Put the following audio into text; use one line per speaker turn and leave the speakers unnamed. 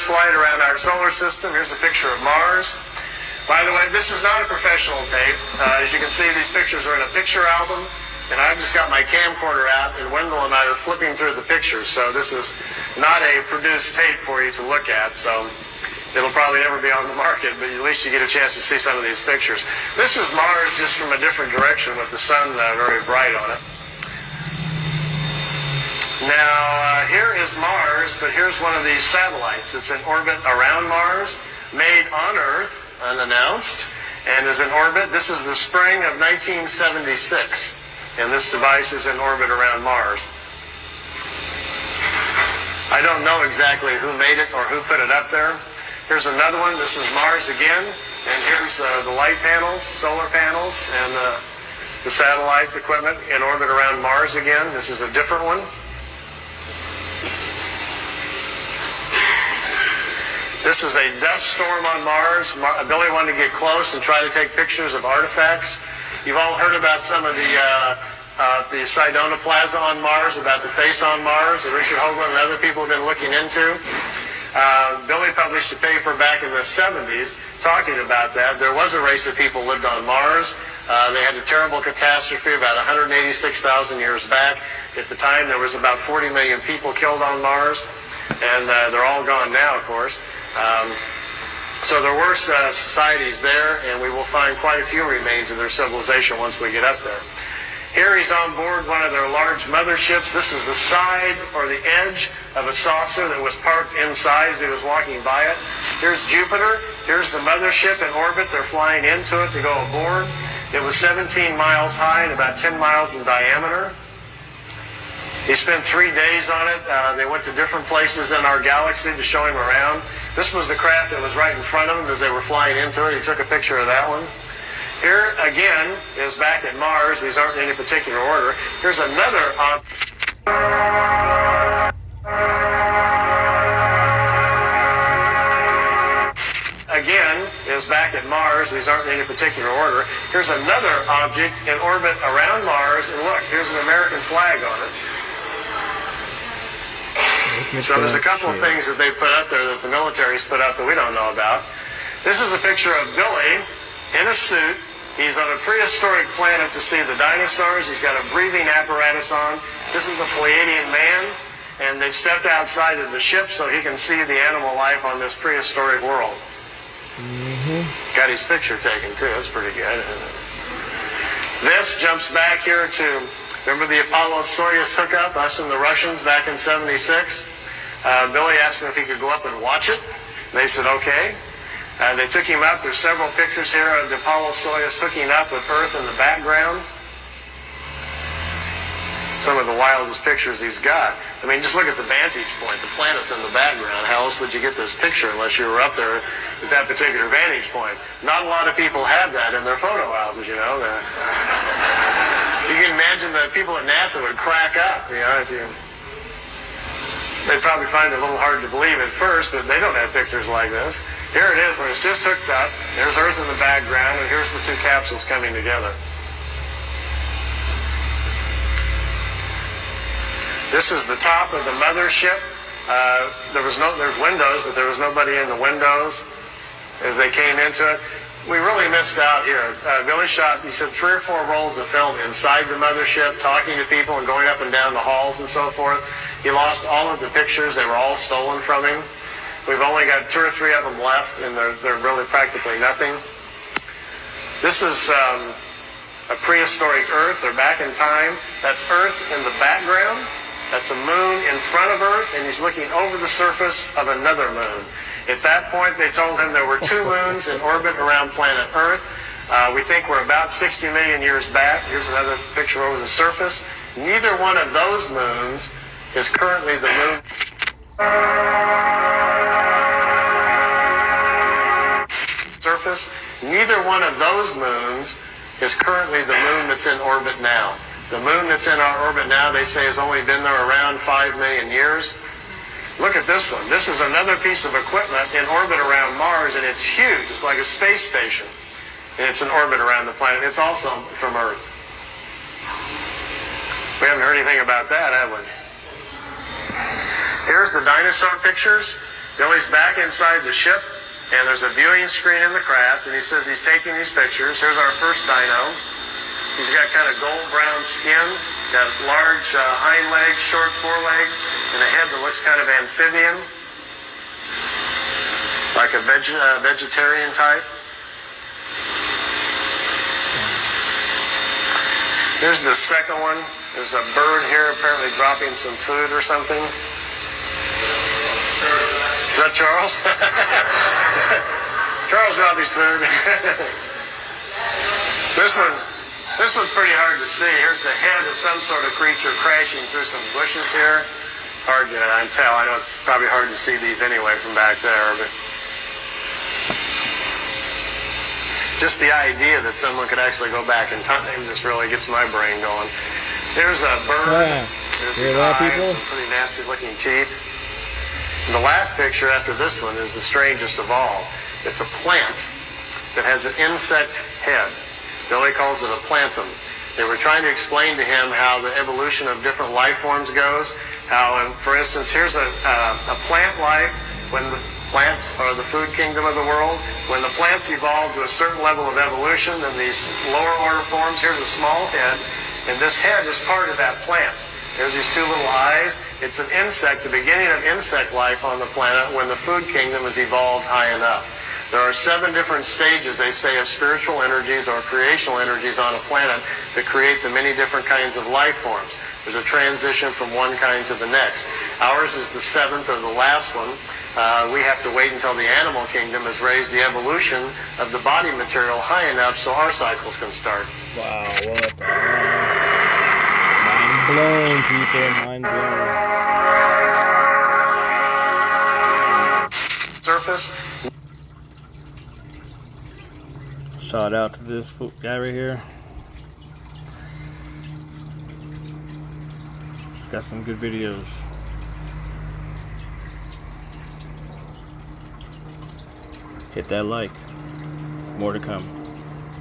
first flight around our solar system. Here's a picture of Mars. By the way, this is not a professional tape. As you can see, these pictures are in a picture album, and I've just got my camcorder out, and Wendell and I are flipping through the pictures. So this is not a produced tape for you to look at. So it'll probably never be on the market, but at least you get a chance to see some of these pictures. This is Mars just from a different direction with the sun very bright on it. Now, here is Mars, but here's one of these satellites. It's in orbit around Mars, made on Earth, unannounced, and is in orbit. This is the spring of 1976, and this device is in orbit around Mars. I don't know exactly who made it or who put it up there. Here's another one. This is Mars again, and here's the light panels, solar panels, and the satellite equipment in orbit around Mars again. This is a different one. This is a dust storm on Mars. Billy wanted to get close and try to take pictures of artifacts. You've all heard about some of the Sedona Plaza on Mars, about the face on Mars that Richard Hoagland and other people have been looking into. Billy published a paper back in the 70s talking about that. There was a race of people lived on Mars. They had a terrible catastrophe about 186,000 years back. At the time, there was about 40 million people killed on Mars, and they're all gone now, of course. So there were societies there, and we will find quite a few remains of their civilization once we get up there. Here he's on board one of their large motherships. This is the side or the edge of a saucer that was parked inside as he was walking by it. Here's Jupiter. Here's the mothership in orbit. They're flying into it to go aboard. It was 17 miles high and about 10 miles in diameter. He spent 3 days on it. They went to different places in our galaxy to show him around. This was the craft that was right in front of him as they were flying into it. He took a picture of that one. Here, again, is back at Mars. These aren't in any particular order. Here's another Again, is back at Mars. These aren't in any particular order. Here's another object in orbit around Mars. And look, here's an American flag on it. So there's a couple of things that they put up there that the military's put up that we don't know about. This is a picture of Billy in a suit. He's on a prehistoric planet to see the dinosaurs. He's got a breathing apparatus on. This is the Pleiadian man, and they've stepped outside of the ship so he can see the animal life on this prehistoric world. Got his picture taken too. That's pretty good, isn't it? This jumps back here to, remember the Apollo-Soyuz hookup, us and the Russians back in '76? Billy asked him if he could go up and watch it. They said, okay. They took him up. There's several pictures here of the Apollo-Soyuz hooking up with Earth in the background. Some of the wildest pictures he's got. I mean, just look at the vantage point. The planet's in the background. How else would you get this picture unless you were up there at that particular vantage point? Not a lot of people have that in their photo albums, you know. You can imagine that people at NASA would crack up, you know, if you... They'd probably find it a little hard to believe at first, but they don't have pictures like this. Here it is, where it's just hooked up. There's Earth in the background, and here's the two capsules coming together. This is the top of the mothership. There's windows, but there was nobody in the windows as they came into it. We really missed out here. Billy shot, he said, 3 or 4 rolls of film inside the mothership, talking to people and going up and down the halls and so forth. He lost all of the pictures. They were all stolen from him. We've only got 2 or 3 of them left, and they're really practically nothing. This is a prehistoric Earth. They're back in time. That's Earth in the background. That's a moon in front of Earth, and he's looking over the surface of another moon. At that point, they told him there were 2 moons in orbit around planet Earth. We think we're about 60 million years back. Here's another picture over the surface. Neither one of those moons is currently the moon. Surface. Neither one of those moons is currently the moon that's in orbit now. The moon that's in our orbit now, they say, has only been there around 5 million years. Look at this one. This is another piece of equipment in orbit around Mars, and it's huge. It's like a space station, and it's in orbit around the planet. It's also from Earth. We haven't heard anything about that, have we? Here's the dinosaur pictures. Billy's back inside the ship, and there's a viewing screen in the craft, and he says he's taking these pictures. Here's our first dino. He's got kind of gold brown skin, got large hind legs, short forelegs, and a head that looks kind of amphibian, like a vegetarian type. Here's the second one. There's a bird here apparently dropping some food or something. Is that Charles? Charles dropped his food. This one's pretty hard to see. Here's the head of some sort of creature crashing through some bushes here. It's hard to tell. I know it's probably hard to see these anyway from back there, but just the idea that someone could actually go back in time just really gets my brain going. There's a bird.
Yeah.
There's
Hear
the
that,
eyes,
people?
some pretty nasty looking teeth. And the last picture after this one is the strangest of all. It's a plant that has an insect head. Billy calls it a plantum. They were trying to explain to him how the evolution of different life forms goes. How, for instance, here's a plant life when the plants are the food kingdom of the world. When the plants evolve to a certain level of evolution, then these lower order forms, here's a small head, and this head is part of that plant. There's these two little eyes. It's an insect, the beginning of insect life on the planet when the food kingdom has evolved high enough. There are 7 different stages, they say, of spiritual energies or creational energies on a planet that create the many different kinds of life forms. There's a transition from one kind to the next. Ours is the 7th or the last one. We have to wait until the animal kingdom has raised the evolution of the body material high enough so our cycles can start.
Wow, what the hell? Mind blown, people, mind blown.
Surface.
Shout out to this guy right here. He's got some good videos. Hit that like. More to come.